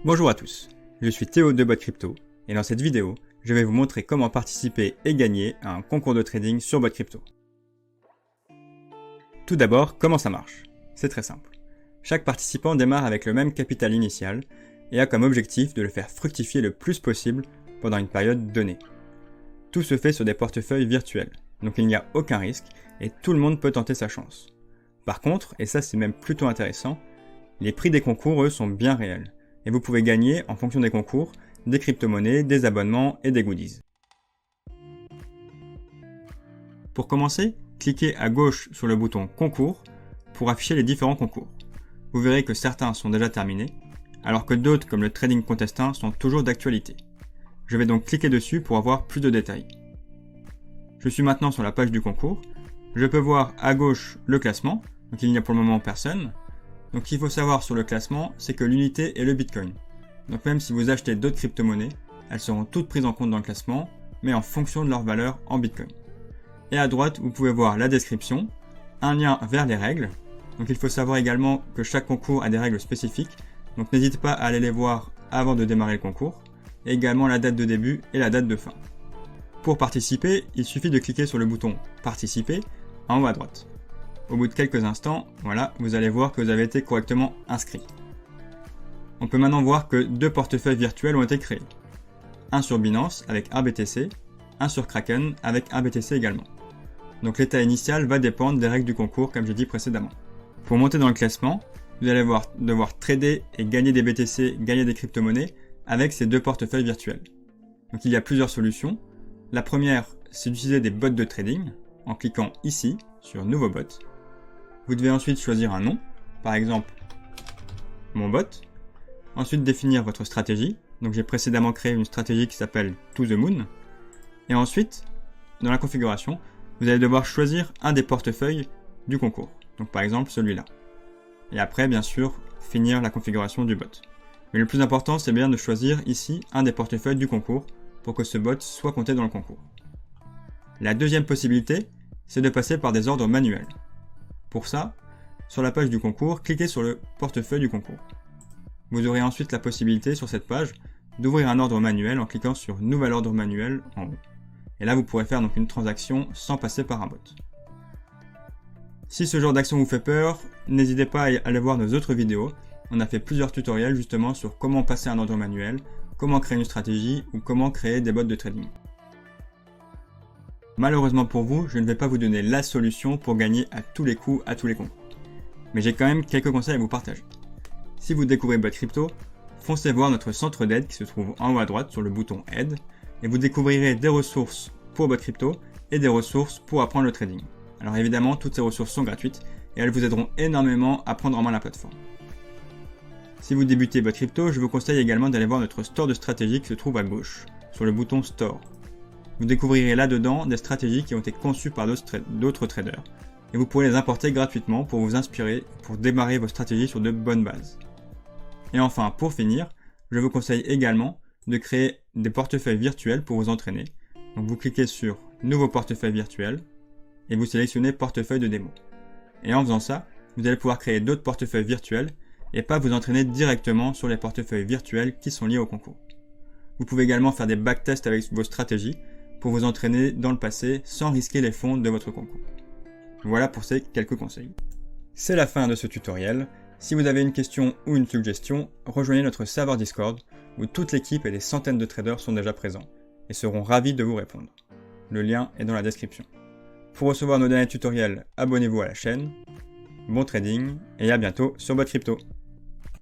Bonjour à tous, je suis Théo de Bot Crypto et dans cette vidéo, je vais vous montrer comment participer et gagner à un concours de trading sur Bot Crypto. Tout d'abord, comment ça marche? C'est très simple. Chaque participant démarre avec le même capital initial et a comme objectif de le faire fructifier le plus possible pendant une période donnée. Tout se fait sur des portefeuilles virtuels, donc il n'y a aucun risque et tout le monde peut tenter sa chance. Par contre, et ça c'est même plutôt intéressant, les prix des concours eux sont bien réels. Et vous pouvez gagner, en fonction des concours, des crypto-monnaies, des abonnements et des goodies. Pour commencer, cliquez à gauche sur le bouton Concours pour afficher les différents concours. Vous verrez que certains sont déjà terminés, alors que d'autres comme le Trading Contest 1 sont toujours d'actualité. Je vais donc cliquer dessus pour avoir plus de détails. Je suis maintenant sur la page du concours. Je peux voir à gauche le classement, donc il n'y a pour le moment personne. Donc ce qu'il faut savoir sur le classement, c'est que l'unité est le Bitcoin. Donc même si vous achetez d'autres crypto-monnaies, elles seront toutes prises en compte dans le classement, mais en fonction de leur valeur en Bitcoin. Et à droite, vous pouvez voir la description, un lien vers les règles. Donc il faut savoir également que chaque concours a des règles spécifiques, donc n'hésitez pas à aller les voir avant de démarrer le concours, et également la date de début et la date de fin. Pour participer, il suffit de cliquer sur le bouton « Participer » en haut à droite. Au bout de quelques instants, voilà, vous allez voir que vous avez été correctement inscrit. On peut maintenant voir que deux portefeuilles virtuels ont été créés. Un sur Binance avec un BTC, un sur Kraken avec un BTC également. Donc l'état initial va dépendre des règles du concours comme j'ai dit précédemment. Pour monter dans le classement, vous allez devoir trader et gagner des BTC, gagner des crypto-monnaies avec ces deux portefeuilles virtuels. Donc il y a plusieurs solutions. La première, c'est d'utiliser des bots de trading en cliquant ici sur Nouveau bot. Vous devez ensuite choisir un nom, par exemple mon bot. Ensuite définir votre stratégie. Donc j'ai précédemment créé une stratégie qui s'appelle To the Moon. Et ensuite, dans la configuration, vous allez devoir choisir un des portefeuilles du concours. Donc par exemple celui-là. Et après, bien sûr, finir la configuration du bot. Mais le plus important, c'est bien de choisir ici un des portefeuilles du concours pour que ce bot soit compté dans le concours. La deuxième possibilité, c'est de passer par des ordres manuels. Pour ça, sur la page du concours, cliquez sur le portefeuille du concours. Vous aurez ensuite la possibilité sur cette page d'ouvrir un ordre manuel en cliquant sur Nouvel ordre manuel en haut. Et là, vous pourrez faire donc une transaction sans passer par un bot. Si ce genre d'action vous fait peur, n'hésitez pas à aller voir nos autres vidéos. On a fait plusieurs tutoriels justement sur comment passer un ordre manuel, comment créer une stratégie ou comment créer des bots de trading. Malheureusement pour vous, je ne vais pas vous donner la solution pour gagner à tous les coups, à tous les concours. Mais j'ai quand même quelques conseils à vous partager. Si vous découvrez Bot Crypto, foncez voir notre centre d'aide qui se trouve en haut à droite sur le bouton Aide, et vous découvrirez des ressources pour Bot Crypto et des ressources pour apprendre le trading. Alors évidemment, toutes ces ressources sont gratuites et elles vous aideront énormément à prendre en main la plateforme. Si vous débutez Bot Crypto, je vous conseille également d'aller voir notre store de stratégie qui se trouve à gauche, sur le bouton Store. Vous découvrirez là-dedans des stratégies qui ont été conçues par d'autres traders, et vous pourrez les importer gratuitement pour vous inspirer, pour démarrer vos stratégies sur de bonnes bases. Et enfin, pour finir, je vous conseille également de créer des portefeuilles virtuels pour vous entraîner. Donc vous cliquez sur Nouveau portefeuille virtuel, et vous sélectionnez Portefeuille de démo. Et en faisant ça, vous allez pouvoir créer d'autres portefeuilles virtuels, et pas vous entraîner directement sur les portefeuilles virtuels qui sont liés au concours. Vous pouvez également faire des backtests avec vos stratégies, pour vous entraîner dans le passé sans risquer les fonds de votre concours. Voilà pour ces quelques conseils. C'est la fin de ce tutoriel. Si vous avez une question ou une suggestion, rejoignez notre serveur Discord où toute l'équipe et des centaines de traders sont déjà présents et seront ravis de vous répondre. Le lien est dans la description. Pour recevoir nos derniers tutoriels, abonnez-vous à la chaîne. Bon trading et à bientôt sur Bot Crypto.